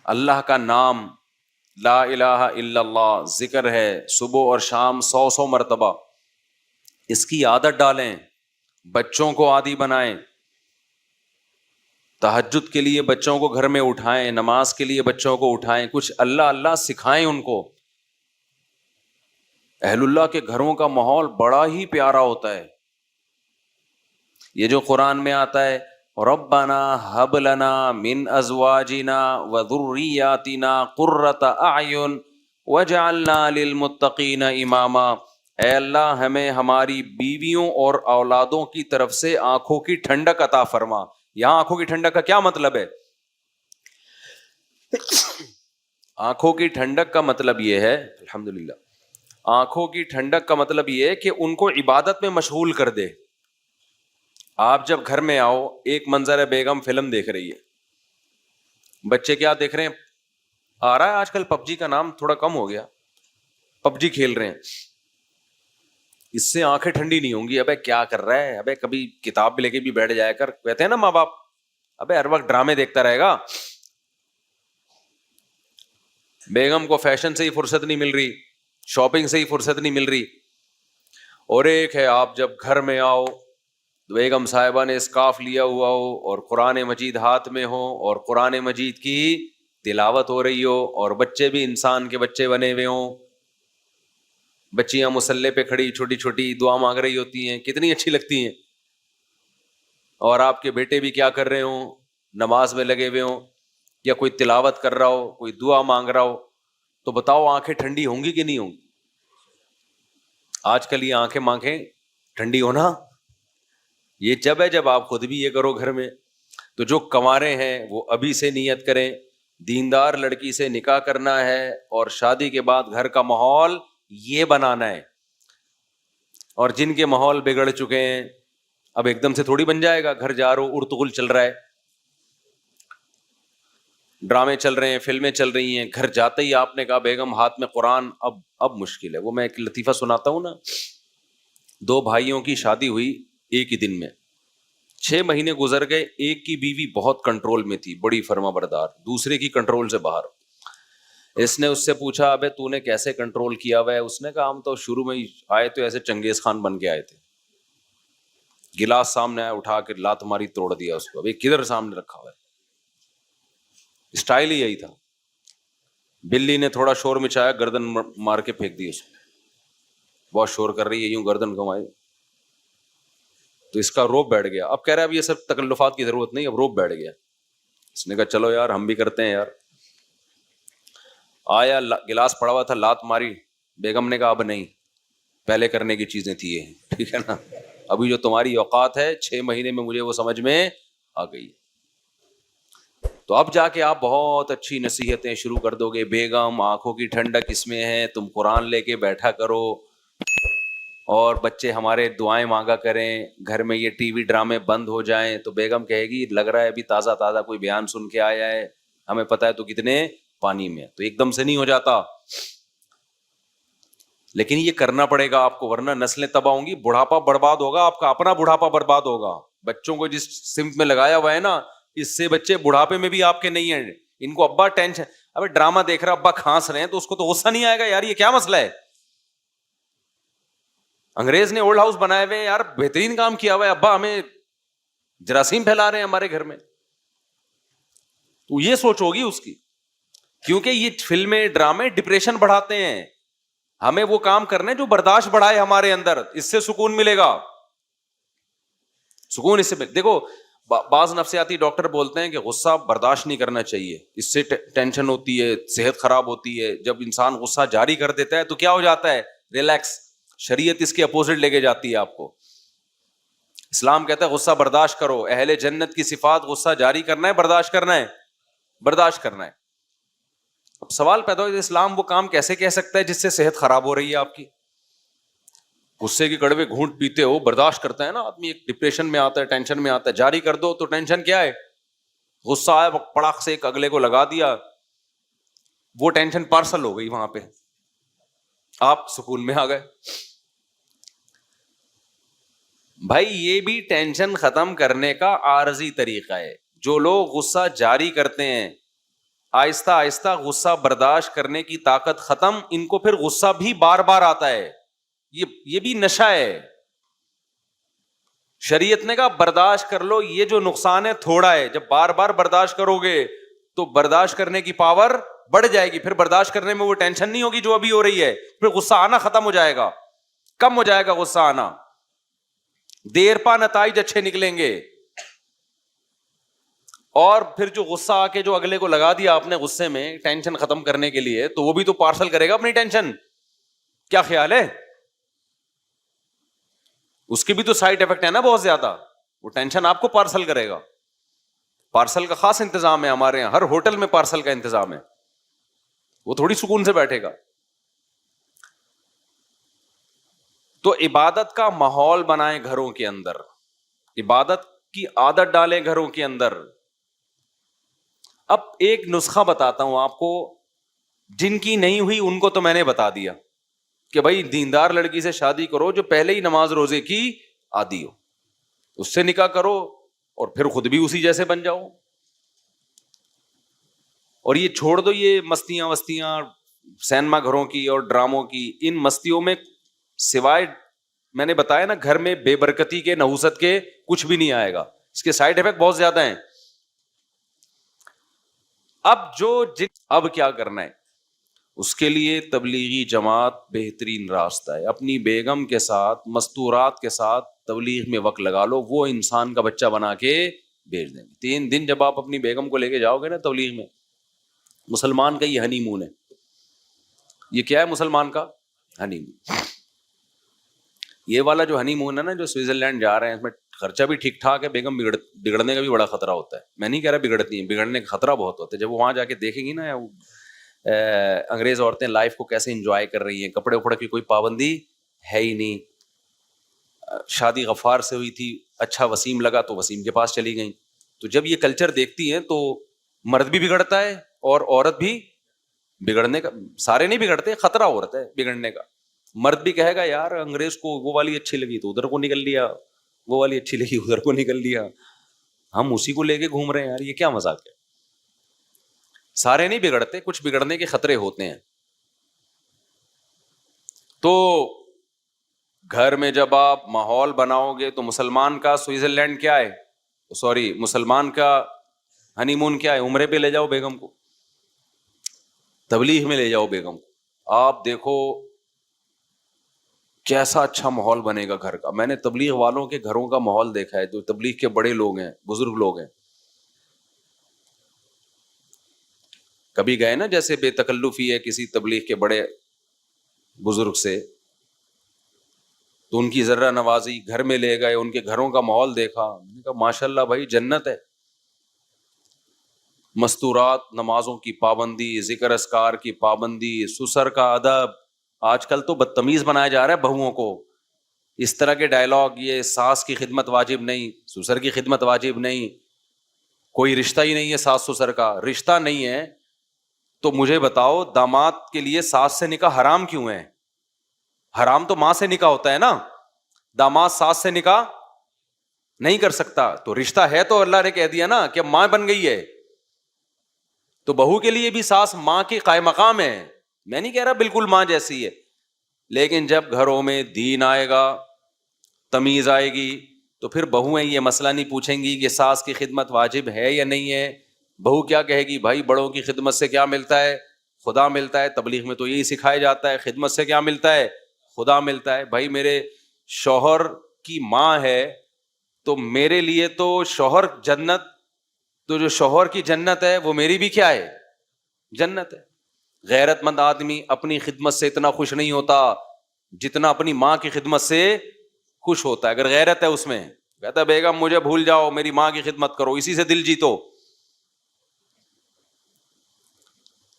اللہ کا نام لا الہ الا اللہ ذکر ہے صبح اور شام 100 مرتبہ، اس کی عادت ڈالیں، بچوں کو عادی بنائیں، تہجد کے لیے بچوں کو گھر میں اٹھائیں، نماز کے لیے بچوں کو اٹھائیں، کچھ اللہ اللہ سکھائیں ان کو۔ اہل اللہ کے گھروں کا ماحول بڑا ہی پیارا ہوتا ہے۔ یہ جو قرآن میں آتا ہے ربنا ہب لنا من ازواجنا وذریاتنا قرۃ اعین وجعلنا للمتقین اماما، اے اللہ ہمیں ہماری بیویوں اور اولادوں کی طرف سے آنکھوں کی ٹھنڈک عطا فرما۔ یہاں آنکھوں کی ٹھنڈک کا کیا مطلب ہے؟ آنکھوں کی ٹھنڈک کا مطلب یہ ہے، الحمدللہ، آنکھوں کی ٹھنڈک کا مطلب یہ ہے کہ ان کو عبادت میں مشغول کر دے۔ آپ جب گھر میں آؤ، ایک منظر ہے بیگم فلم دیکھ رہی ہے، بچے کیا دیکھ رہے ہیں؟ آ رہا ہے آج کل پب جی کا نام تھوڑا کم ہو گیا، پب جی کھیل رہے ہیں، اس سے آنکھیں ٹھنڈی نہیں ہوں گی۔ ابے کیا کر رہا ہے؟ ابے کبھی کتاب بھی لے کے بھی بیٹھ جایا کر، کہتے ہیں نا ماں باپ، ابے ہر وقت ڈرامے دیکھتا رہے گا۔ بیگم کو فیشن سے ہی فرصت نہیں مل رہی، شاپنگ سے ہی فرصت نہیں مل رہی۔ اور ایک ہے آپ جب گھر میں آؤ، بیگم صاحبہ نے اسکارف لیا ہوا ہو اور قرآن مجید ہاتھ میں ہو اور قرآن مجید کی تلاوت ہو رہی ہو، اور بچے بھی انسان کے بچے بنے ہوئے ہوں، بچیاں مصلے پہ کھڑی چھوٹی چھوٹی دعا مانگ رہی ہوتی ہیں، کتنی اچھی لگتی ہیں۔ اور آپ کے بیٹے بھی کیا کر رہے ہوں؟ نماز میں لگے ہوئے ہوں، یا کوئی تلاوت کر رہا ہو، کوئی دعا مانگ رہا ہو، تو بتاؤ آنکھیں ٹھنڈی ہوں گی کہ نہیں ہوں گی؟ آج کل یہ آنکھیں ٹھنڈی ہونا یہ جب ہے جب آپ خود بھی یہ کرو گھر میں۔ تو جو کنوارے ہیں وہ ابھی سے نیت کریں، دیندار لڑکی سے نکاح کرنا ہے اور شادی کے بعد گھر کا ماحول یہ بنانا ہے۔ اور جن کے ماحول بگڑ چکے ہیں، اب ایک دم سے تھوڑی بن جائے گا، گھر جا رہا ہو ارتغل چل رہا ہے، ڈرامے چل رہے ہیں، فلمیں چل رہی ہیں، گھر جاتے ہی آپ نے کہا بیگم ہاتھ میں قرآن، اب مشکل ہے۔ وہ میں ایک لطیفہ سناتا ہوں نا، 2 بھائیوں کی شادی ہوئی ایک ہی دن میں، 6 مہینے گزر گئے، ایک کی بیوی بہت کنٹرول میں تھی، بڑی فرما بردار، دوسرے کی کنٹرول سے باہر۔ اس نے اس سے پوچھا ابے تو نے کیسے کنٹرول کیا ہوا ہے؟ اس نے کہا ہم تو شروع میں ہی آئے تو ایسے چنگیز خان بن کے آئے تھے، گلاس سامنے آیا اٹھا کے لات ماری توڑ دیا اس کو، ابھی کدھر سامنے رکھا ہوا ہے، اسٹائل ہی یہی تھا۔ بلی نے تھوڑا شور مچایا، گردن مار کے پھینک دی اس کو، بہت شور کر رہی ہے، یوں گردن گھمائی تو اس کا روب بیٹھ گیا۔ اب کہہ رہا ہے اب یہ سب تکلفات کی ضرورت نہیں، اب روب بیٹھ گیا۔ اس نے کہا چلو یار ہم بھی کرتے ہیں یار۔ آیا گلاس پڑا ہوا تھا، لات ماری، بیگم نے کہا اب نہیں، پہلے کرنے کی چیزیں تھی یہ، ٹھیک ہے نا، ابھی جو تمہاری اوقات ہے 6 مہینے میں مجھے وہ سمجھ میں آ گئی۔ تو اب جا کے آپ بہت اچھی نصیحتیں شروع کر دو گے، بیگم آنکھوں کی ٹھنڈک اس میں ہے، تم قرآن لے کے بیٹھا کرو، اور بچے ہمارے دعائیں مانگا کریں، گھر میں یہ ٹی وی ڈرامے بند ہو جائیں۔ تو بیگم کہے گی لگ رہا ہے ابھی تازہ تازہ کوئی بیان سن کے آیا ہے، ہمیں پتہ ہے تو کتنے پانی میں، تو ایک دم سے نہیں ہو جاتا، لیکن یہ کرنا پڑے گا آپ کو، ورنہ نسلیں تباہ ہوں گی، بڑھاپا برباد ہوگا، آپ کا اپنا بڑھاپا برباد ہوگا۔ بچوں کو جس سمت میں لگایا ہوا ہے نا، اس سے بچے بڑھاپے میں بھی آپ کے نہیں ہیں۔ ان کو ابا ٹینشن، ابے ڈرامہ دیکھ رہا ابا کھانس رہے ہیں تو اس کو تو غصہ نہیں آئے گا یار یہ کیا مسئلہ ہے؟ انگریز نے اولڈ ہاؤس بنائے ہوئے یار، بہترین کام کیا ہوا ہے، ابا ہمیں جراثیم پھیلا رہے ہیں ہمارے گھر میں، تو یہ سوچ ہوگی اس کی، کیونکہ یہ فلمیں ڈرامے ڈپریشن بڑھاتے ہیں۔ ہمیں وہ کام کرنے جو برداشت بڑھائے ہمارے اندر، اس سے سکون ملے گا، سکون اس سے دیکھو، بعض نفسیاتی ڈاکٹر بولتے ہیں کہ غصہ برداشت نہیں کرنا چاہیے، اس سے ٹینشن ہوتی ہے، صحت خراب ہوتی ہے۔ جب انسان غصہ جاری کر دیتا ہے تو کیا ہو جاتا ہے؟ ریلیکس۔ شریعت اس کے اپوزٹ لے کے جاتی ہے آپ کو، اسلام کہتا ہے غصہ برداشت کرو، اہل جنت کی صفات غصہ جاری کرنا ہے، برداشت کرنا ہے، برداشت کرنا ہے۔ اب سوال پیدا ہو اسلام وہ کام کیسے کہہ سکتا ہے جس سے صحت خراب ہو رہی ہے آپ کی؟ غصے کی کڑوے گھونٹ پیتے ہو، برداشت کرتا ہے نا آدمی، ایک ڈپریشن میں آتا ہے، ٹینشن میں آتا ہے، جاری کر دو تو ٹینشن کیا ہے؟ غصہ آیا پڑاخ سے ایک اگلے کو لگا دیا، وہ ٹینشن پارسل ہو گئی، وہاں پہ آپ سکون میں آ گئے۔ بھائی یہ بھی ٹینشن ختم کرنے کا عارضی طریقہ ہے۔ جو لوگ غصہ جاری کرتے ہیں آہستہ آہستہ غصہ برداشت کرنے کی طاقت ختم, ان کو پھر غصہ بھی بار بار آتا ہے. یہ بھی نشہ ہے. شریعت نے کہا برداشت کر لو, یہ جو نقصان ہے تھوڑا ہے, جب بار بار برداشت کرو گے تو برداشت کرنے کی پاور بڑھ جائے گی, پھر برداشت کرنے میں وہ ٹینشن نہیں ہوگی جو ابھی ہو رہی ہے, پھر غصہ آنا ختم ہو جائے گا, کم ہو جائے گا غصہ آنا, دیر پا نتائج اچھے نکلیں گے. اور پھر جو غصہ آ کے جو اگلے کو لگا دیا آپ نے غصے میں ٹینشن ختم کرنے کے لیے, تو وہ بھی تو پارسل کرے گا اپنی ٹینشن. کیا خیال ہے؟ اس کی بھی تو سائڈ افیکٹ ہے نا بہت زیادہ, وہ ٹینشن آپ کو پارسل کرے گا. پارسل کا خاص انتظام ہے ہمارے یہاں, ہر ہوٹل میں پارسل کا انتظام ہے, وہ تھوڑی سکون سے بیٹھے گا. تو عبادت کا ماحول بنائیں گھروں کے اندر, عبادت کی عادت ڈالیں گھروں کے اندر. اب ایک نسخہ بتاتا ہوں آپ کو, جن کی نہیں ہوئی ان کو تو میں نے بتا دیا کہ بھائی دیندار لڑکی سے شادی کرو جو پہلے ہی نماز روزے کی عادی ہو, اس سے نکاح کرو اور پھر خود بھی اسی جیسے بن جاؤ. اور یہ چھوڑ دو یہ مستیاں سینما گھروں کی اور ڈراموں کی, ان مستیوں میں سوائے میں نے بتایا نا گھر میں بے برکتی کے, نحوست کے کچھ بھی نہیں آئے گا, اس کے سائڈ افیکٹ بہت زیادہ ہیں. اب کیا کرنا ہے, اس کے لیے تبلیغی جماعت بہترین راستہ ہے. اپنی بیگم کے ساتھ مستورات کے ساتھ تبلیغ میں وقت لگا لو, وہ انسان کا بچہ بنا کے بھیج دیں گے. 3 دن جب آپ اپنی بیگم کو لے کے جاؤ گے نا تبلیغ میں, مسلمان کا یہ ہنی مون ہے. یہ کیا ہے مسلمان کا ہنی مون؟ یہ والا جو ہنی مون ہے نا, جو سوئٹزرلینڈ جا رہے ہیں, اس میں خرچہ بھی ٹھیک ٹھاک ہے, بیگم بگڑنے کا بھی بڑا خطرہ ہوتا ہے. میں نہیں کہہ رہا بگڑتی ہیں, بگڑنے کا خطرہ بہت ہوتا ہے. جب وہ وہاں جا کے دیکھیں گی نا انگریز عورتیں لائف کو کیسے انجوائے کر رہی ہیں, کپڑے وپڑے کی کوئی پابندی ہے ہی نہیں, شادی غفار سے ہوئی تھی, اچھا وسیم لگا تو وسیم کے پاس چلی گئیں. تو جب یہ کلچر دیکھتی ہیں تو مرد بھی بگڑتا ہے اور عورت بھی بگڑنے کا, سارے نہیں بگڑتے, خطرہ عورت ہے بگڑنے کا. مرد بھی کہے گا یار انگریز کو وہ والی اچھی لگی تو ادھر کو نکل لیا, وہ والی اچھی لگی ادھر کو نکل لیا, ہم اسی کو لے کے گھوم رہے ہیں یار, یہ کیا مذاق ہے. سارے نہیں بگڑتے, کچھ بگڑنے کے خطرے ہوتے ہیں. تو گھر میں جب آپ ماحول بناؤ گے تو مسلمان کا سوئٹزرلینڈ کیا ہے, سوری مسلمان کا ہنی مون کیا ہے, عمرے پہ لے جاؤ بیگم کو, تبلیغ میں لے جاؤ بیگم کو, آپ دیکھو کیسا اچھا ماحول بنے گا گھر کا. میں نے تبلیغ والوں کے گھروں کا ماحول دیکھا ہے, جو تبلیغ کے بڑے لوگ ہیں, بزرگ لوگ ہیں. کبھی گئے نا جیسے بے تکلفی ہے کسی تبلیغ کے بڑے بزرگ سے, تو ان کی ذرہ نوازی, گھر میں لے گئے, ان کے گھروں کا ماحول دیکھا, میں نے کہا ماشاء اللہ بھائی جنت ہے. مستورات, نمازوں کی پابندی, ذکر اذکار کی پابندی, سسر کا ادب. آج کل تو بدتمیز بنایا جا رہا ہے بہوؤں کو, اس طرح کے ڈائلاگ, یہ ساس کی خدمت واجب نہیں, سسر کی خدمت واجب نہیں, کوئی رشتہ ہی نہیں ہے ساس سسر کا. رشتہ نہیں ہے تو مجھے بتاؤ داماد کے لیے ساس سے نکاح حرام کیوں ہے؟ حرام تو ماں سے نکاح ہوتا ہے نا, داماد ساس سے نکاح نہیں کر سکتا. تو رشتہ ہے تو اللہ نے کہہ دیا نا کہ ماں بن گئی ہے, تو بہو کے لیے بھی ساس ماں کی قائم مقام ہے. میں نہیں کہہ رہا بالکل ماں جیسی ہے, لیکن جب گھروں میں دین آئے گا, تمیز آئے گی, تو پھر بہویں یہ مسئلہ نہیں پوچھیں گی کہ ساس کی خدمت واجب ہے یا نہیں ہے. بہو کیا کہے گی, بھائی بڑوں کی خدمت سے کیا ملتا ہے, خدا ملتا ہے. تبلیغ میں تو یہی سکھایا جاتا ہے, خدمت سے کیا ملتا ہے, خدا ملتا ہے. بھائی میرے شوہر کی ماں ہے تو میرے لیے تو شوہر جنت, تو جو شوہر کی جنت ہے وہ میری بھی کیا ہے, جنت ہے. غیرت مند آدمی اپنی خدمت سے اتنا خوش نہیں ہوتا جتنا اپنی ماں کی خدمت سے خوش ہوتا ہے. اگر غیرت ہے اس میں, کہتا ہے بیگم مجھے بھول جاؤ, میری ماں کی خدمت کرو, اسی سے دل جیتو.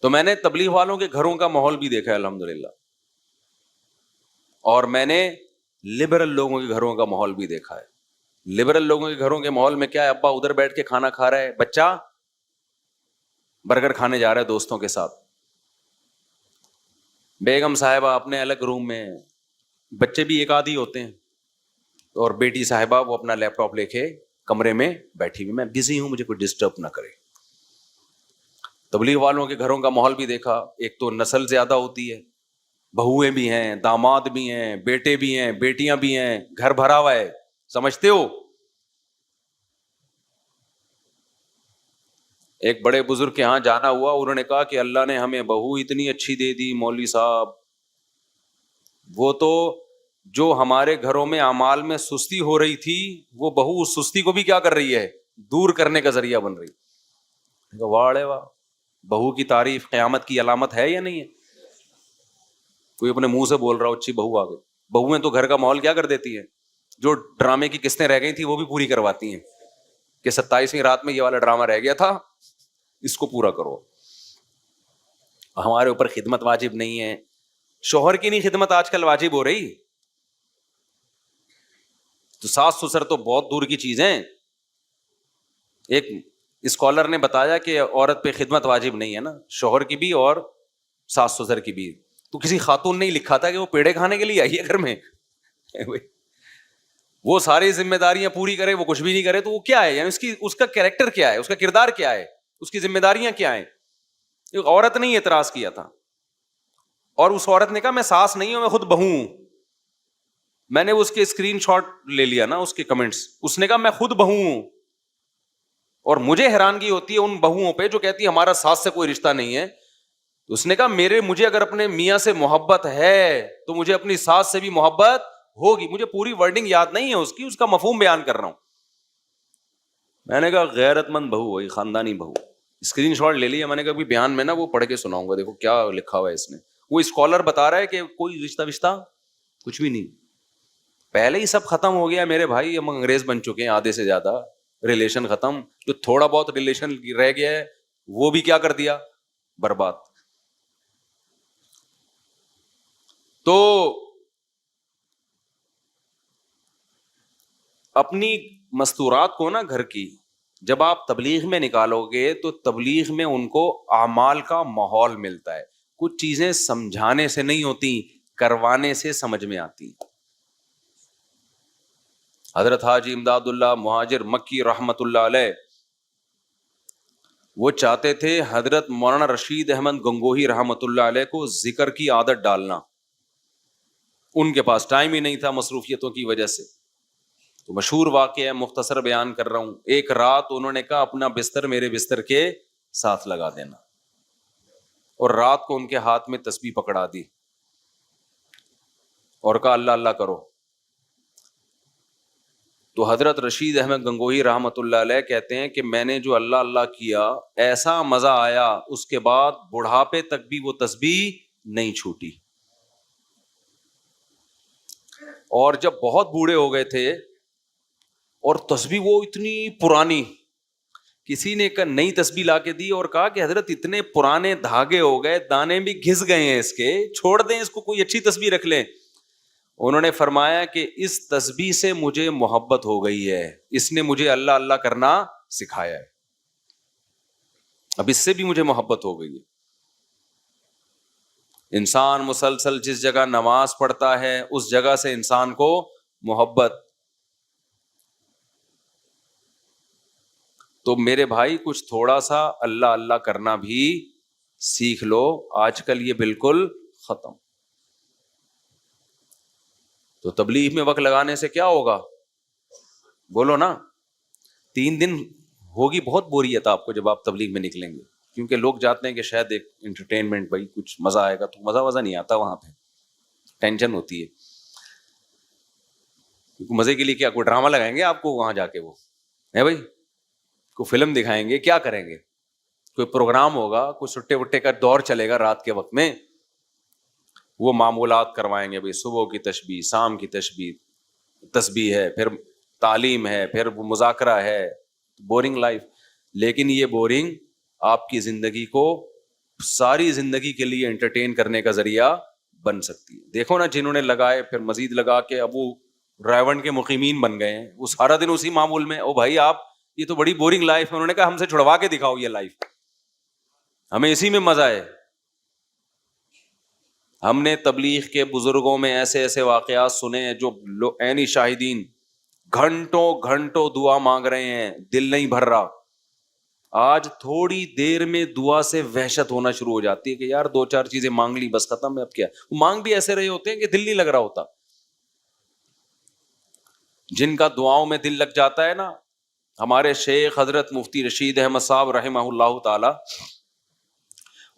تو میں نے تبلیغ والوں کے گھروں کا ماحول بھی دیکھا ہے الحمدللہ, اور میں نے لبرل لوگوں کے گھروں کا ماحول بھی دیکھا ہے. لبرل لوگوں کے گھروں کے ماحول میں کیا ہے, ابا ادھر بیٹھ کے کھانا کھا رہا ہے, بچہ برگر کھانے جا رہا ہے دوستوں کے ساتھ, بیگم صاحبہ اپنے الگ روم میں, بچے بھی ایک آدھی ہوتے ہیں, اور بیٹی صاحبہ وہ اپنا لیپ ٹاپ لے کے کمرے میں بیٹھی ہوئی, میں بزی ہوں مجھے کوئی ڈسٹرب نہ کرے. تبلیغ والوں کے گھروں کا ماحول بھی دیکھا, ایک تو نسل زیادہ ہوتی ہے, بہویں بھی ہیں, داماد بھی ہیں, بیٹے بھی ہیں, بیٹیاں بھی ہیں, گھر بھرا ہوا ہے, سمجھتے ہو. ایک بڑے بزرگ کے ہاں جانا ہوا, انہوں نے کہا کہ اللہ نے ہمیں بہو اتنی اچھی دے دی مولوی صاحب, وہ تو جو ہمارے گھروں میں اعمال میں سستی ہو رہی تھی, وہ بہو اس سستی کو بھی کیا کر رہی ہے, دور کرنے کا ذریعہ بن رہی. واہ واہ, بہو کی تعریف قیامت کی علامت ہے یا نہیں ہے؟ کوئی اپنے منہ سے بول رہا ہو اچھی بہو آ گئی. بہویں تو گھر کا ماحول کیا کر دیتی ہیں, جو ڈرامے کی قسطیں رہ گئی تھی وہ بھی پوری کرواتی ہیں, کہ 27ویں رات میں یہ والا ڈرامہ رہ گیا تھا, اس کو پورا کرو. ہمارے اوپر خدمت واجب نہیں ہے, شوہر کی نہیں خدمت آج کل واجب ہو رہی, تو ساس سسر تو بہت دور کی چیز ہیں. ایک اسکالر نے بتایا کہ عورت پہ خدمت واجب نہیں ہے نا, شوہر کی بھی اور ساس سسر کی بھی. تو کسی خاتون نے لکھا تھا کہ وہ پیڑے کھانے کے لیے آئی ہے گھر میں, وہ ساری ذمہ داریاں پوری کرے, وہ کچھ بھی نہیں کرے, تو وہ کیا ہے, یعنی اس کا کیریکٹر کیا ہے, اس کا کردار کیا ہے, اس کی ذمہ داریاں کیا ہیں. ایک عورت نے اعتراض کیا تھا, اور اس عورت نے کہا میں ساس نہیں ہوں, میں خود بہو ہوں. میں نے اس کے اسکرین شاٹ لے لیا نا, اس کے کمنٹس. اس نے کہا میں خود بہو ہوں, اور مجھے حیرانگی ہوتی ہے ان بہوؤں پہ جو کہتی ہے ہمارا ساس سے کوئی رشتہ نہیں ہے. اس نے کہا مجھے اگر اپنے میاں سے محبت ہے تو مجھے اپنی ساس سے بھی محبت ہوگی. مجھے پوری ورڈنگ یاد نہیں ہے اس کا مفہوم بیان کر رہا ہوں. میں نے کہا غیرت مند بہو ہوئی, خاندانی بہو. اسکرین شاٹ لے لیا, میں نے کہا بیان میں نا وہ پڑھ کے سناؤں گا, دیکھو کیا لکھا ہوا ہے اس نے. وہ اسکالر بتا رہا ہے کہ کوئی رشتہ کچھ بھی نہیں, پہلے ہی سب ختم ہو گیا میرے بھائی, ہم انگریز بن چکے ہیں آدھے سے زیادہ, ریلیشن ختم. جو تھوڑا بہت ریلیشن رہ گیا ہے وہ بھی کیا کر دیا, برباد. تو اپنی مستورات کو نا گھر کی جب آپ تبلیغ میں نکالو گے تو تبلیغ میں ان کو اعمال کا ماحول ملتا ہے. کچھ چیزیں سمجھانے سے نہیں ہوتی, کروانے سے سمجھ میں آتی. حضرت حاجی امداد اللہ مہاجر مکی رحمت اللہ علیہ, وہ چاہتے تھے حضرت مولانا رشید احمد گنگوہی رحمت اللہ علیہ کو ذکر کی عادت ڈالنا. ان کے پاس ٹائم ہی نہیں تھا مصروفیتوں کی وجہ سے. تو مشہور واقعہ ہے, مختصر بیان کر رہا ہوں. ایک رات انہوں نے کہا اپنا بستر میرے بستر کے ساتھ لگا دینا, اور رات کو ان کے ہاتھ میں تسبیح پکڑا دی اور کہا اللہ اللہ کرو. تو حضرت رشید احمد گنگوہی رحمت اللہ علیہ کہتے ہیں کہ میں نے جو اللہ اللہ کیا ایسا مزہ آیا, اس کے بعد بڑھاپے تک بھی وہ تسبیح نہیں چھوٹی. اور جب بہت بوڑھے ہو گئے تھے اور تسبیح وہ اتنی پرانی, کسی نے ایک نئی تسبیح لا کے دی اور کہا کہ حضرت اتنے پرانے دھاگے ہو گئے, دانے بھی گھس گئے ہیں اس کے, چھوڑ دیں اس کو, کوئی اچھی تسبیح رکھ لیں. انہوں نے فرمایا کہ اس تسبیح سے مجھے محبت ہو گئی ہے, اس نے مجھے اللہ اللہ کرنا سکھایا ہے, اب اس سے بھی مجھے محبت ہو گئی ہے. انسان مسلسل جس جگہ نماز پڑھتا ہے اس جگہ سے انسان کو محبت. تو میرے بھائی کچھ تھوڑا سا اللہ اللہ کرنا بھی سیکھ لو, آج کل یہ بالکل ختم. تو تبلیغ میں وقت لگانے سے کیا ہوگا, بولو نا. 3 دن ہوگی بہت بوریت آپ کو جب آپ تبلیغ میں نکلیں گے, کیونکہ لوگ جاتے ہیں کہ شاید ایک انٹرٹینمنٹ, بھائی کچھ مزہ آئے گا, تو مزہ نہیں آتا وہاں پہ, ٹینشن ہوتی ہے. کیونکہ مزے کے لیے کیا کوئی ڈرامہ لگائیں گے آپ کو وہاں جا کے, وہ ہے بھائی, کوئی فلم دکھائیں گے, کیا کریں گے, کوئی پروگرام ہوگا, کوئی سٹے وٹے کا دور چلے گا رات کے وقت میں, وہ معمولات کروائیں گے, بھائی صبح کی تسبیح, شام کی تسبیح ہے, پھر تعلیم ہے, پھر مذاکرہ ہے, بورنگ لائف. لیکن یہ بورنگ آپ کی زندگی کو ساری زندگی کے لیے انٹرٹین کرنے کا ذریعہ بن سکتی ہے. دیکھو نا جنہوں نے لگائے پھر مزید لگا کے اب وہ رائیونڈ کے مقیمین بن گئے ہیں, وہ سارا دن اسی معمول میں. او بھائی آپ, یہ تو بڑی بورنگ لائف ہے. انہوں نے کہا ہم سے چھڑوا کے دکھاؤ یہ لائف, ہمیں اسی میں مزہ ہے. ہم نے تبلیغ کے بزرگوں میں ایسے ایسے واقعات سنے ہیں جو عینی شاہدین, گھنٹوں گھنٹوں دعا مانگ رہے ہیں, دل نہیں بھر رہا. آج تھوڑی دیر میں دعا سے وحشت ہونا شروع ہو جاتی ہے کہ یار 2-4 چیزیں مانگ لی بس ختم ہے، اب کیا. وہ مانگ بھی ایسے رہے ہوتے ہیں کہ دل نہیں لگ رہا ہوتا. جن کا دعاؤں میں دل لگ جاتا ہے نا، ہمارے شیخ حضرت مفتی رشید احمد صاحب رحمہ اللہ تعالی،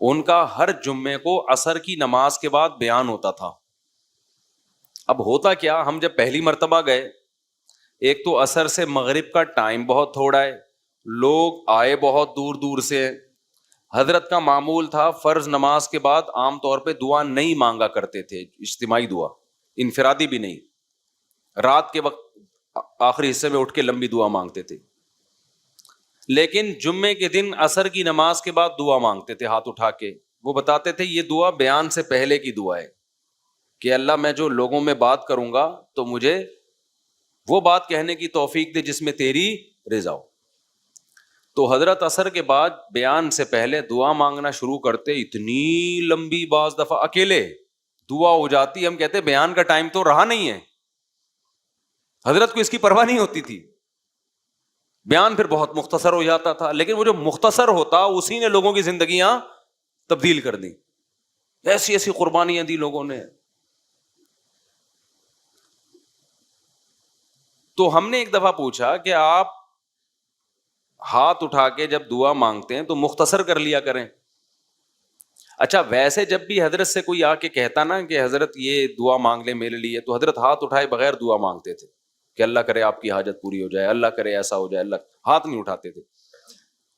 ان کا ہر جمعے کو عصر کی نماز کے بعد بیان ہوتا تھا. اب ہوتا کیا، ہم جب پہلی مرتبہ گئے، ایک تو عصر سے مغرب کا ٹائم بہت تھوڑا ہے، لوگ آئے بہت دور دور سے. حضرت کا معمول تھا فرض نماز کے بعد عام طور پہ دعا نہیں مانگا کرتے تھے، اجتماعی دعا، انفرادی بھی نہیں. رات کے وقت آخری حصے میں اٹھ کے لمبی دعا مانگتے تھے. لیکن جمعے کے دن عصر کی نماز کے بعد دعا مانگتے تھے ہاتھ اٹھا کے. وہ بتاتے تھے یہ دعا بیان سے پہلے کی دعا ہے کہ اللہ میں جو لوگوں میں بات کروں گا تو مجھے وہ بات کہنے کی توفیق دے جس میں تیری رضا ہو. تو حضرت عصر کے بعد بیان سے پہلے دعا مانگنا شروع کرتے، اتنی لمبی، بعض دفعہ اکیلے دعا ہو جاتی، ہم کہتے بیان کا ٹائم تو رہا نہیں ہے. حضرت کو اس کی پرواہ نہیں ہوتی تھی، بیان پھر بہت مختصر ہو جاتا تھا، لیکن وہ جو مختصر ہوتا اسی نے لوگوں کی زندگیاں تبدیل کر دی. ایسی ایسی قربانیاں دی لوگوں نے. تو ہم نے ایک دفعہ پوچھا کہ آپ ہاتھ اٹھا کے جب دعا مانگتے ہیں تو مختصر کر لیا کریں. اچھا ویسے جب بھی حضرت سے کوئی آ کے کہتا نا کہ حضرت یہ دعا مانگ لے میرے لیے، تو حضرت ہاتھ اٹھائے بغیر دعا مانگتے تھے کہ اللہ کرے آپ کی حاجت پوری ہو جائے، اللہ کرے ایسا ہو جائے، اللہ. ہاتھ نہیں اٹھاتے تھے.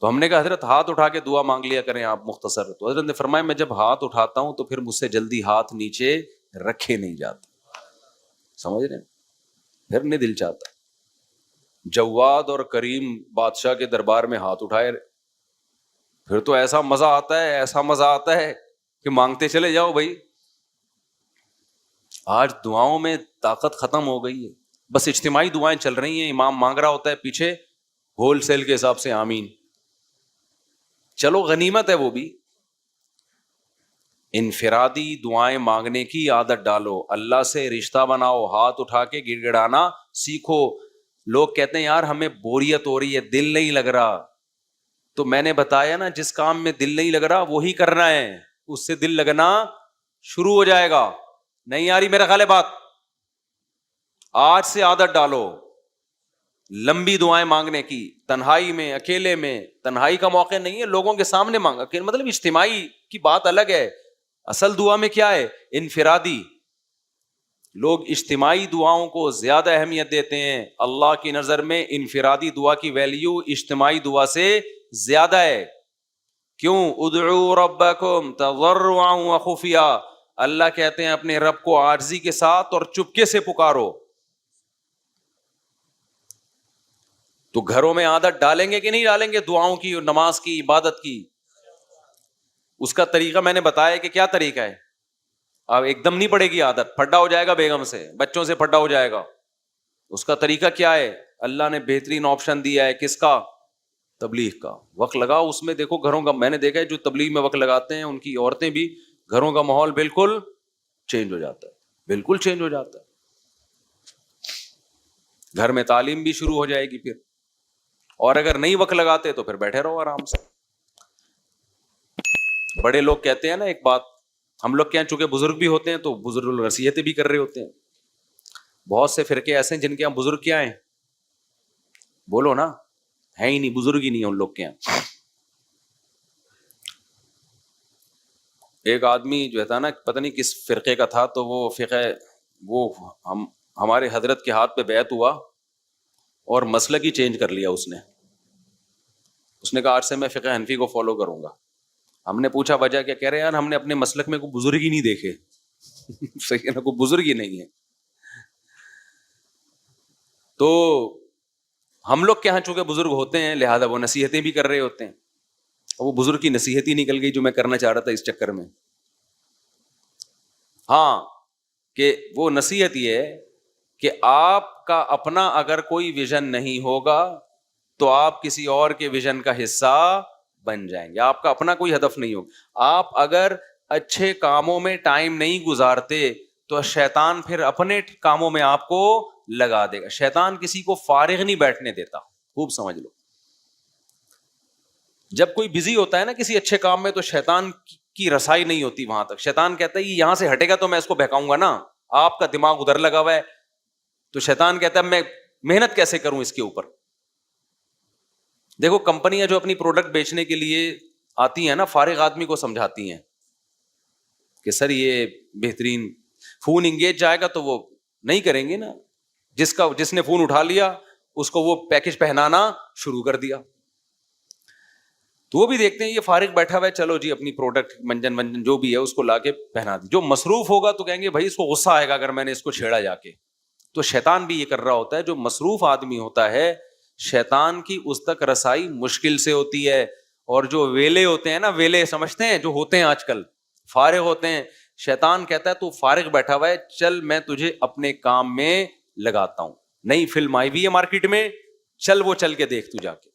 تو ہم نے کہا حضرت ہاتھ اٹھا کے دعا مانگ لیا کریں آپ مختصر. تو حضرت نے فرمایا میں جب ہاتھ اٹھاتا ہوں تو پھر مجھ سے جلدی ہاتھ نیچے رکھے نہیں جاتے. سمجھ رہے ہیں؟ پھر نہیں دل چاہتا. جواد اور کریم بادشاہ کے دربار میں ہاتھ اٹھائے، پھر تو ایسا مزہ آتا ہے، ایسا مزہ آتا ہے کہ مانگتے چلے جاؤ بھائی. آج دعاؤں میں طاقت ختم ہو گئی ہے، بس اجتماعی دعائیں چل رہی ہیں، امام مانگ رہا ہوتا ہے پیچھے ہول سیل کے حساب سے آمین. چلو غنیمت ہے وہ بھی. انفرادی دعائیں مانگنے کی عادت ڈالو، اللہ سے رشتہ بناؤ، ہاتھ اٹھا کے گڑ گڑانا سیکھو. لوگ کہتے ہیں یار ہمیں بوریت ہو رہی ہے، دل نہیں لگ رہا. تو میں نے بتایا نا جس کام میں دل نہیں لگ رہا وہی کرنا ہے، اس سے دل لگنا شروع ہو جائے گا. نہیں آ رہی میرا خیال ہے بات؟ آج سے عادت ڈالو لمبی دعائیں مانگنے کی، تنہائی میں، اکیلے میں. تنہائی کا موقع نہیں ہے، لوگوں کے سامنے مانگا، مطلب اجتماعی کی بات الگ ہے. اصل دعا میں کیا ہے؟ انفرادی. لوگ اجتماعی دعاؤں کو زیادہ اہمیت دیتے ہیں. اللہ کی نظر میں انفرادی دعا کی ویلیو اجتماعی دعا سے زیادہ ہے. کیوں؟ ادعوا ربکم تضرعا وخفیا. اللہ کہتے ہیں اپنے رب کو عاجزی کے ساتھ اور چپکے سے پکارو. تو گھروں میں عادت ڈالیں گے کہ نہیں ڈالیں گے دعاؤں کی اور نماز کی، عبادت کی؟ اس کا طریقہ میں نے بتایا کہ کیا طریقہ ہے. اب ایک دم نہیں پڑے گی عادت، پھڈا ہو جائے گا بیگم سے، بچوں سے پھڈا ہو جائے گا. اس کا طریقہ کیا ہے؟ اللہ نے بہترین آپشن دیا ہے. کس کا؟ تبلیغ کا. وقت لگاؤ اس میں. دیکھو گھروں کا، میں نے دیکھا ہے جو تبلیغ میں وقت لگاتے ہیں ان کی عورتیں بھی، گھروں کا ماحول بالکل چینج ہو جاتا ہے، بالکل چینج ہو جاتا ہے. گھر میں تعلیم بھی شروع ہو جائے گی پھر. اور اگر نہیں وقت لگاتے تو پھر بیٹھے رہو آرام سے. بڑے لوگ کہتے ہیں نا ایک بات، ہم لوگ کیا چونکہ بزرگ بھی ہوتے ہیں تو بزرگ نصیحتیں بھی کر رہے ہوتے ہیں. بہت سے فرقے ایسے ہیں جن کے یہاں بزرگ کیا ہیں؟ بولو نا، ہے ہی نہیں، بزرگ ہی نہیں ہے ان لوگ کے یہاں. ایک آدمی جو تھا نا پتہ نہیں کس فرقے کا تھا، تو وہ فقہ وہ ہمارے حضرت کے ہاتھ پہ بیعت ہوا اور مسلک ہی چینج کر لیا اس نے. اس نے کہا آج سے میں فقہ حنفی کو فالو کروں گا. ہم نے پوچھا وجہ کیا؟ کہہ رہے یار ہم نے اپنے مسلک میں کوئی بزرگ ہی نہیں دیکھے. صحیح ہے نا، کوئی بزرگ ہی نہیں ہے. تو ہم لوگ کے یہاں چونکہ بزرگ ہوتے ہیں لہٰذا وہ نصیحتیں بھی کر رہے ہوتے ہیں. وہ بزرگ کی نصیحت ہی نکل گئی جو میں کرنا چاہ رہا تھا اس چکر میں. ہاں کہ وہ نصیحت یہ ہے کہ آپ کا اپنا اگر کوئی ویژن نہیں ہوگا تو آپ کسی اور کے ویژن کا حصہ بن جائیں گے. آپ کا اپنا کوئی ہدف نہیں ہوگا. آپ اگر اچھے کاموں میں ٹائم نہیں گزارتے تو شیطان پھر اپنے کاموں میں آپ کو لگا دے گا. شیطان کسی کو فارغ نہیں بیٹھنے دیتا، خوب سمجھ لو. جب کوئی بزی ہوتا ہے نا کسی اچھے کام میں تو شیطان کی رسائی نہیں ہوتی وہاں تک. شیطان کہتا ہے یہاں سے ہٹے گا تو میں اس کو بہکاؤں گا نا, آپ کا دماغ ادھر لگا ہوا ہے, تو شیطان کہتا ہے میں محنت کیسے کروں اس کے اوپر. دیکھو کمپنیاں جو اپنی پروڈکٹ بیچنے کے لیے آتی ہیں نا, فارغ آدمی کو سمجھاتی ہیں کہ سر یہ بہترین, فون انگیج جائے گا تو وہ نہیں کریں گے نا, جس نے فون اٹھا لیا اس کو وہ پیکج پہنانا شروع کر دیا, تو وہ بھی دیکھتے ہیں یہ فارغ بیٹھا ہوا ہے, چلو جی اپنی پروڈکٹ منجن جو بھی ہے اس کو لا کے پہنا دی. جو مصروف ہوگا تو کہیں گے بھائی اس کو غصہ آئے گا اگر میں نے اس کو چھیڑا جا کے. تو شیطان بھی یہ کر رہا ہوتا ہے, جو مصروف آدمی ہوتا ہے شیطان کی اس تک رسائی مشکل سے ہوتی ہے, اور جو ویلے ہوتے ہیں نا, ویلے سمجھتے ہیں جو ہوتے ہیں آج کل فارغ ہوتے ہیں, شیطان کہتا ہے تو فارغ بیٹھا ہوا ہے, چل میں تجھے اپنے کام میں لگاتا ہوں, نئی فلم آئی ہوئی ہے مارکیٹ میں, چل وہ چل کے دیکھ تو جا کے.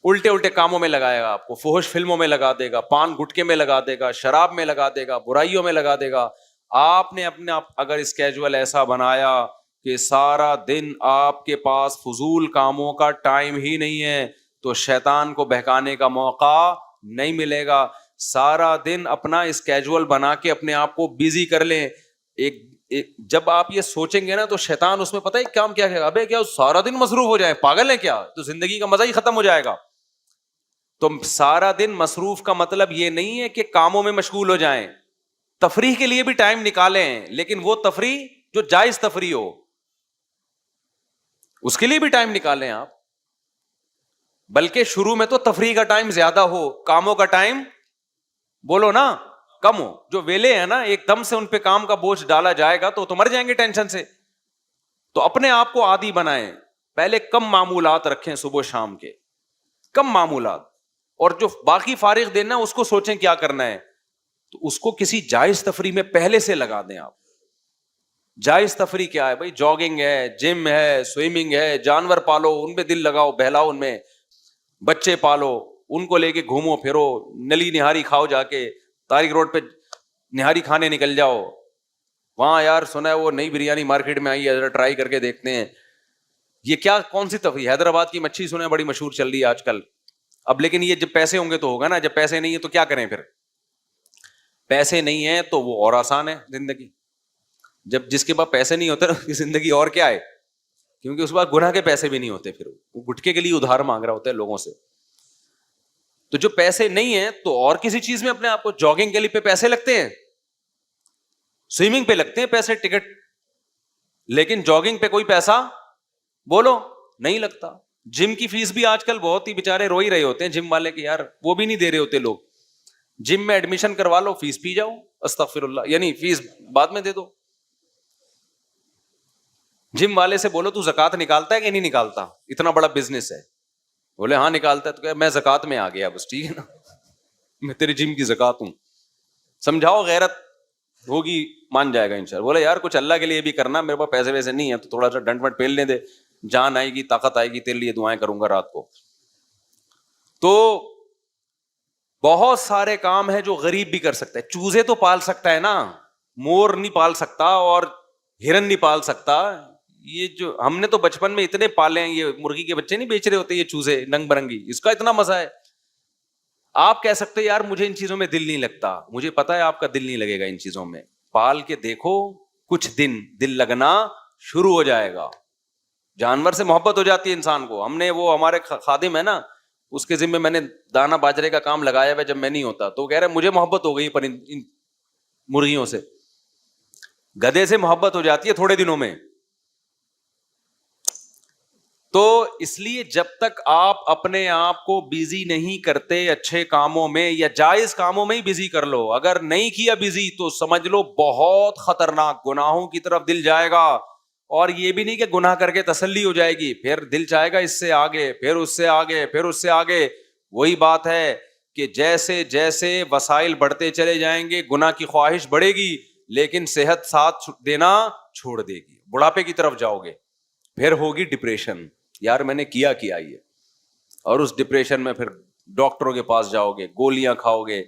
الٹے کاموں میں لگائے گا آپ کو, فحش فلموں میں لگا دے گا, پان گٹکے میں لگا دے گا, شراب میں لگا دے گا, برائیوں میں لگا دے گا. آپ نے اپنے اگر اسکیجول ایسا بنایا کہ سارا دن آپ کے پاس فضول کاموں کا ٹائم ہی نہیں ہے, تو شیطان کو بہکانے کا موقع نہیں ملے گا. سارا دن اپنا اسکیجول بنا کے اپنے آپ کو بیزی کر لیں. جب آپ یہ سوچیں گے نا تو شیطان اس میں پتہ ہے کام کیا کہے گا, ابے کیا سارا دن مصروف ہو جائیں, پاگل ہے کیا, تو زندگی کا مزہ ہی ختم ہو جائے گا. تو سارا دن مصروف کا مطلب یہ نہیں ہے کہ کاموں میں مشغول ہو جائیں, تفریح کے لیے بھی ٹائم نکالیں, لیکن وہ تفریح جو جائز تفریح ہو اس کے لیے بھی ٹائم نکالیں آپ. بلکہ شروع میں تو تفریح کا ٹائم زیادہ ہو, کاموں کا ٹائم بولو نا کم ہو. جو ویلے ہیں نا ایک دم سے ان پہ کام کا بوجھ ڈالا جائے گا تو مر جائیں گے ٹینشن سے. تو اپنے آپ کو عادی بنائیں, پہلے کم معمولات رکھیں صبح شام کے, کم معمولات, اور جو باقی فارغ دینا اس کو سوچیں کیا کرنا ہے, تو اس کو کسی جائز تفریح میں پہلے سے لگا دیں آپ. جائز تفریح کیا ہے بھائی, جاگنگ ہے, جم ہے, سوئمنگ ہے, جانور پالو ان پہ دل لگاؤ بہلاؤ ان میں, بچے پالو ان کو لے کے گھومو پھرو, نلی نہاری کھاؤ, جا کے تاریخ روڈ پہ نہاری کھانے نکل جاؤ, وہاں یار سنا ہے وہ نئی بریانی مارکیٹ میں آئی ہے ذرا ٹرائی کر کے دیکھتے ہیں. یہ کیا کون سی تفریح, حیدرآباد کی مچھی سنا ہے بڑی مشہور چل رہی ہے آج کل. اب لیکن یہ جب پیسے ہوں گے تو ہوگا نا, جب پیسے نہیں ہے تو کیا کریں پھر, پیسے نہیں ہیں تو وہ اور آسان ہے زندگی. جب جس کے پاس پیسے نہیں ہوتے نا زندگی اور کیا ہے, کیونکہ اس کے بعد گناہ کے پیسے بھی نہیں ہوتے, پھر وہ گٹکے کے لیے ادھار مانگ رہا ہوتا ہے لوگوں سے. تو جو پیسے نہیں ہیں تو اور کسی چیز میں اپنے آپ کو, جاگنگ کے لیے پیسے لگتے ہیں, سوئمنگ پہ لگتے ہیں پیسے ٹکٹ, لیکن جاگنگ پہ کوئی پیسہ بولو نہیں لگتا. جم کی فیس بھی آج کل بہت ہی بےچارے رو ہی رہے ہوتے ہیں جم والے کہ یار وہ بھی نہیں دے رہے ہوتے لوگ. جم میں ایڈمیشن کروا لو, فیس پی جاؤ, استغفر اللہ, یعنی فیس بعد میں دے دو. جم والے سے بولو تو زکات نکالتا ہے کہ نہیں نکالتا, اتنا بڑا بزنس ہے, بولے ہاں نکالتا ہے, تو کہ میں زکات میں آ گیا بس, ٹھیک ہے نا, میں تیری جم کی زکات ہوں. سمجھاؤ غیرت ہوگی مان جائے گا انشاءاللہ. بولے یار کچھ اللہ کے لیے بھی کرنا, میرے پاس پیسے ویسے نہیں ہے تو تھوڑا سا ڈنٹ وٹ پیلنے دے, جان آئے گی طاقت آئے گی تیرے لیے دعائیں کروں گا رات کو. تو بہت سارے کام ہیں جو غریب بھی کر سکتا ہے. چوزے تو پال سکتا ہے نا, مور نہیں پال سکتا اور ہرن نہیں پال سکتا. یہ جو ہم نے تو بچپن میں اتنے پالے ہیں, یہ مرغی کے بچے نہیں بیچ رہے ہوتے یہ چوزے رنگ برنگی, اس کا اتنا مزہ ہے. آپ کہہ سکتے یار مجھے ان چیزوں میں دل نہیں لگتا, مجھے پتا ہے آپ کا دل نہیں لگے گا ان چیزوں میں, پال کے دیکھو کچھ دن دل لگنا شروع ہو جائے گا. جانور سے محبت ہو جاتی ہے انسان کو. ہم نے وہ ہمارے خادم ہے نا, اس کے ذمہ میں نے دانا باجرے کا کام لگایا ہوا, جب میں نہیں ہوتا تو کہہ رہے مجھے محبت ہو گئی پر ان مرغیوں سے. گدھے سے محبت ہو جاتی ہے تھوڑے دنوں میں. تو اس لیے جب تک آپ اپنے آپ کو بیزی نہیں کرتے اچھے کاموں میں یا جائز کاموں میں ہی بیزی کر لو. اگر نہیں کیا بیزی تو سمجھ لو بہت خطرناک گناہوں کی طرف دل جائے گا. اور یہ بھی نہیں کہ گناہ کر کے تسلی ہو جائے گی, پھر دل چاہے گا اس سے آگے, پھر اس سے آگے, پھر اس سے آگے. وہی بات ہے کہ جیسے جیسے وسائل بڑھتے چلے جائیں گے گناہ کی خواہش بڑھے گی, لیکن صحت ساتھ دینا چھوڑ دے گی. بڑھاپے کی طرف جاؤ گے, پھر ہوگی ڈپریشن, یار میں نے کیا یہ, اور اس ڈپریشن میں پھر ڈاکٹروں کے پاس جاؤ گے, گولیاں کھاؤ گے,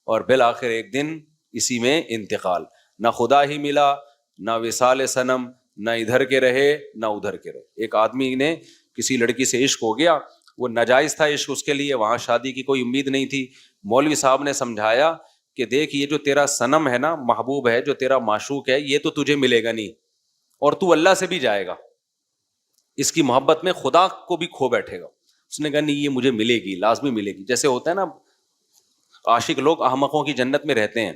اور بالآخر ایک دن اسی میں انتقال. نہ خدا ہی ملا, نہ وصال صنم, نہ ادھر کے رہے نہ ادھر کے رہے. ایک آدمی نے کسی لڑکی سے عشق ہو گیا, وہ ناجائز تھا عشق اس کے لیے, وہاں شادی کی کوئی امید نہیں تھی. مولوی صاحب نے سمجھایا کہ دیکھ یہ جو تیرا صنم ہے نا, محبوب ہے, جو تیرا معشوق ہے, یہ تو تجھے ملے گا نہیں, اور تو اللہ سے بھی جائے گا, اس کی محبت میں خدا کو بھی کھو بیٹھے گا. اس نے کہا نہیں, یہ مجھے ملے گی, لازمی ملے گی. جیسے ہوتا ہے نا عاشق لوگ احمقوں کی جنت میں رہتے ہیں,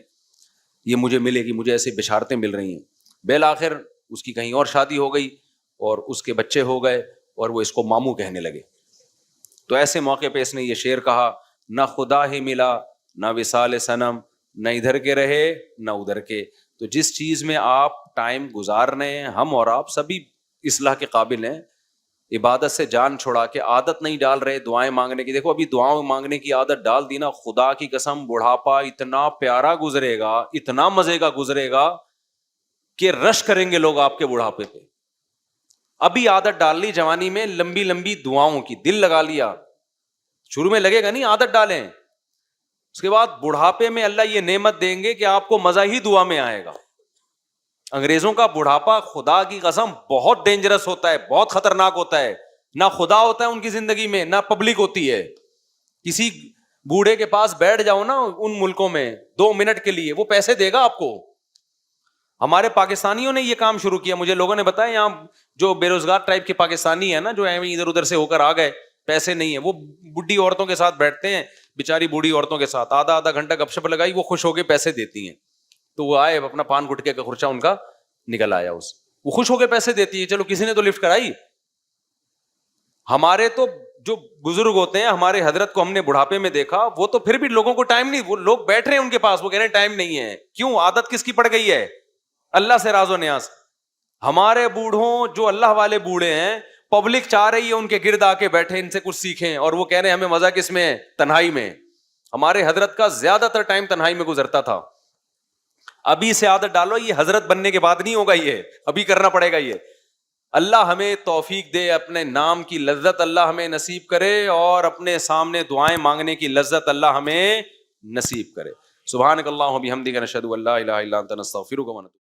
یہ مجھے ملے گی, مجھے ایسے بشارتیں مل رہی ہیں. بالآخر اس کی کہیں اور شادی ہو گئی اور اس کے بچے ہو گئے, اور وہ اس کو ماموں کہنے لگے. تو ایسے موقع پہ اس نے یہ شعر کہا, نہ خدا ہی ملا نہ وصال صنم, نہ ادھر کے رہے نہ ادھر کے. تو جس چیز میں آپ ٹائم گزار رہے ہیں, ہم اور آپ سبھی اصلاح کے قابل ہیں, عبادت سے جان چھوڑا کے عادت نہیں ڈال رہے دعائیں مانگنے کی. دیکھو ابھی دعاؤں مانگنے کی عادت ڈال دی نا, خدا کی قسم بڑھاپا اتنا پیارا گزرے گا, اتنا مزے کا گزرے گا کہ رش کریں گے لوگ آپ کے بڑھاپے پہ. ابھی عادت ڈال لی جوانی میں لمبی لمبی دعاؤں کی, دل لگا لیا, شروع میں لگے گا نہیں, عادت ڈالیں, اس کے بعد بڑھاپے میں اللہ یہ نعمت دیں گے کہ آپ کو مزہ ہی دعا میں آئے گا. انگریزوں کا بڑھاپا خدا کی قسم بہت ڈینجرس ہوتا ہے, بہت خطرناک ہوتا ہے. نہ خدا ہوتا ہے ان کی زندگی میں, نہ پبلک ہوتی ہے. کسی بوڑھے کے پاس بیٹھ جاؤ نا ان ملکوں میں 2 منٹ کے لیے, وہ پیسے دے گا آپ کو. ہمارے پاکستانیوں نے یہ کام شروع کیا, مجھے لوگوں نے بتایا یہاں جو بے روزگار ٹائپ کے پاکستانی ہے نا, جو ادھر ادھر سے ہو کر آ گئے, پیسے نہیں ہے, وہ بڈھی عورتوں کے ساتھ بیٹھتے ہیں, بیچاری بوڑھی عورتوں کے ساتھ آدھا گھنٹہ گپ شپ لگائی, وہ خوش ہو کے پیسے دیتی ہیں. تو وہ آئے اپنا پان گٹکے کا خرچہ ان کا نکل آیا, وہ خوش ہو کے پیسے دیتی ہے, چلو کسی نے تو لفٹ کرائی. ہمارے تو جو بزرگ ہوتے ہیں, ہمارے حضرت کو ہم نے بڑھاپے میں دیکھا, وہ تو پھر بھی لوگوں کو ٹائم نہیں, وہ لوگ بیٹھ رہے ہیں ان کے پاس, وہ کہہ رہے ہیں ٹائم نہیں ہے. کیوں؟ عادت کس کی پڑ گئی ہے؟ اللہ سے راز و نیاز. ہمارے بوڑھوں جو اللہ والے بوڑھے ہیں, پبلک چاہ رہی ہے ان کے گرد آ کے بیٹھے, ان سے کچھ سیکھیں, اور وہ کہہ رہے ہیں ہمیں مزہ کس میں ہے؟ تنہائی میں. ہمارے حضرت کا زیادہ تر ٹائم تنہائی میں گزرتا تھا. ابھی سے عادت ڈالو, یہ حضرت بننے کے بعد نہیں ہوگا, یہ ابھی کرنا پڑے گا. یہ اللہ ہمیں توفیق دے, اپنے نام کی لذت اللہ ہمیں نصیب کرے, اور اپنے سامنے دعائیں مانگنے کی لذت اللہ ہمیں نصیب کرے. سبحانک اللہم و بحمدک, نشہد ان لا الہ الا انت, نستغفرک و نتوب.